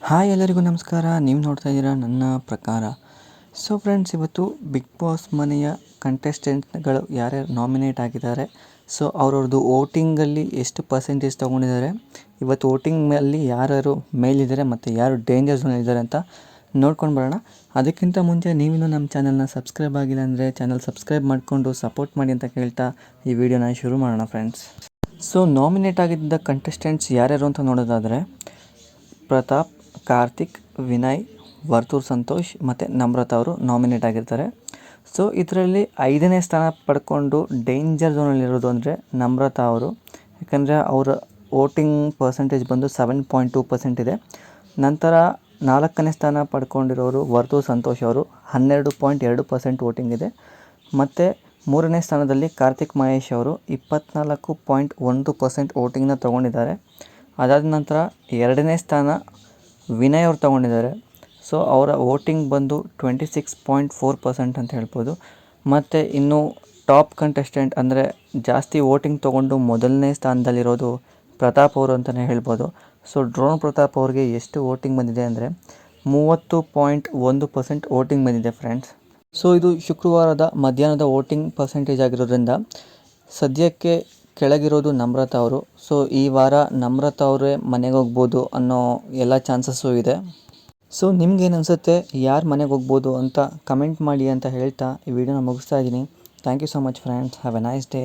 Hi ಎಲ್ಲರಿಗೂ ನಮಸ್ಕಾರ. ನೀವು ನೋಡ್ತಾ ಇದ್ದೀರಾ ನನ್ನ ಪ್ರಕಾರ. ಸೊ ಫ್ರೆಂಡ್ಸ್, ಇವತ್ತು ಬಿಗ್ ಬಾಸ್ ಮನೆಯ ಕಂಟೆಸ್ಟೆಂಟ್ಗಳು ಯಾರ್ಯಾರು ನಾಮಿನೇಟ್ ಆಗಿದ್ದಾರೆ, ಸೊ ಅವ್ರವ್ರದ್ದು ವೋಟಿಂಗಲ್ಲಿ ಎಷ್ಟು ಪರ್ಸೆಂಟೇಜ್ ತೊಗೊಂಡಿದ್ದಾರೆ, ಇವತ್ತು ವೋಟಿಂಗಲ್ಲಿ ಯಾರ್ಯಾರು ಮೇಲಿದ್ದಾರೆ ಮತ್ತು ಯಾರು ಡೇಂಜರ್ ಝೋನಲ್ಲಿದ್ದಾರೆ ಅಂತ ನೋಡ್ಕೊಂಡು ಬರೋಣ. ಅದಕ್ಕಿಂತ ಮುಂಚೆ ನೀವಿನ್ನೂ ನಮ್ಮ ಚಾನಲ್ನ ಸಬ್ಸ್ಕ್ರೈಬ್ ಆಗಿಲ್ಲ ಅಂದರೆ ಚಾನಲ್ ಸಬ್ಸ್ಕ್ರೈಬ್ ಮಾಡಿಕೊಂಡು ಸಪೋರ್ಟ್ ಮಾಡಿ ಅಂತ ಕೇಳ್ತಾ ಈ ವಿಡಿಯೋನ ಶುರು ಮಾಡೋಣ ಫ್ರೆಂಡ್ಸ್. ಸೊ ನಾಮಿನೇಟ್ ಆಗಿದ್ದ ಕಂಟೆಸ್ಟೆಂಟ್ಸ್ ಯಾರ್ಯಾರು ಅಂತ ನೋಡೋದಾದರೆ ಪ್ರತಾಪ್, ಕಾರ್ತಿಕ್, ವಿನಯ್, ವರ್ತೂರ್ ಸಂತೋಷ್ ಮತ್ತು ನಮ್ರತಾ ಅವರು ನಾಮಿನೇಟ್ ಆಗಿರ್ತಾರೆ. ಸೊ ಇದರಲ್ಲಿ 5ನೇ ಸ್ಥಾನ ಪಡ್ಕೊಂಡು ಡೇಂಜರ್ ಝೋನಲ್ಲಿರೋದು ಅಂದರೆ ನಮ್ರತಾ ಅವರು. ಯಾಕಂದರೆ ಅವರ ವೋಟಿಂಗ್ ಪರ್ಸೆಂಟೇಜ್ ಬಂದು 7.2% ಇದೆ. ನಂತರ 4ನೇ ಸ್ಥಾನ ಪಡ್ಕೊಂಡಿರೋರು ವರ್ತೂರ್ ಸಂತೋಷ್ ಅವರು 12.2% ವೋಟಿಂಗ್ ಇದೆ. ಮತ್ತು 3ನೇ ಸ್ಥಾನದಲ್ಲಿ ಕಾರ್ತಿಕ್ ಮಹೇಶ್ ಅವರು 24.1% ವೋಟಿಂಗ್ನ ತೊಗೊಂಡಿದ್ದಾರೆ. ಅದಾದ ನಂತರ 2ನೇ ಸ್ಥಾನ ವಿನಯ್ ಅವರು ತೊಗೊಂಡಿದ್ದಾರೆ. ಸೊ ಅವರ ವೋಟಿಂಗ್ ಬಂದು 26.4% ಅಂತ ಹೇಳ್ಬೋದು. ಮತ್ತು ಇನ್ನು ಟಾಪ್ ಕಂಟೆಸ್ಟೆಂಟ್ ಅಂದರೆ ಜಾಸ್ತಿ ವೋಟಿಂಗ್ ತೊಗೊಂಡು ಮೊದಲನೇ ಸ್ಥಾನದಲ್ಲಿರೋದು ಪ್ರತಾಪ್ ಅವರು ಅಂತಲೇ ಹೇಳ್ಬೋದು. ಸೊ ಡ್ರೋನ್ ಪ್ರತಾಪ್ ಅವ್ರಿಗೆ ಎಷ್ಟು ವೋಟಿಂಗ್ ಬಂದಿದೆ ಅಂದರೆ 30.1% ವೋಟಿಂಗ್ ಬಂದಿದೆ ಫ್ರೆಂಡ್ಸ್. ಸೊ ಇದು ಶುಕ್ರವಾರದ ಮಧ್ಯಾಹ್ನದ ವೋಟಿಂಗ್ ಪರ್ಸೆಂಟೇಜ್ ಆಗಿರೋದ್ರಿಂದ ಸದ್ಯಕ್ಕೆ ಕೆಳಗಿರೋದು ನಮ್ರತಾ ಅವರು. ಸೊ ಈ ವಾರ ನಮ್ರತಾ ಅವರೇ ಮನೆಗೆ ಹೋಗ್ಬೋದು ಅನ್ನೋ ಎಲ್ಲ ಚಾನ್ಸಸ್ಸು ಇದೆ. ಸೊ ನಿಮ್ಗೇನು ಅನಿಸುತ್ತೆ, ಯಾರು ಮನೆಗೆ ಹೋಗ್ಬೋದು ಅಂತ ಕಮೆಂಟ್ ಮಾಡಿ ಅಂತ ಹೇಳ್ತಾ ಈ ವಿಡಿಯೋನ ಮುಗಿಸ್ತಾ ಇದ್ದೀನಿ. Thank you so much friends. Have a nice day.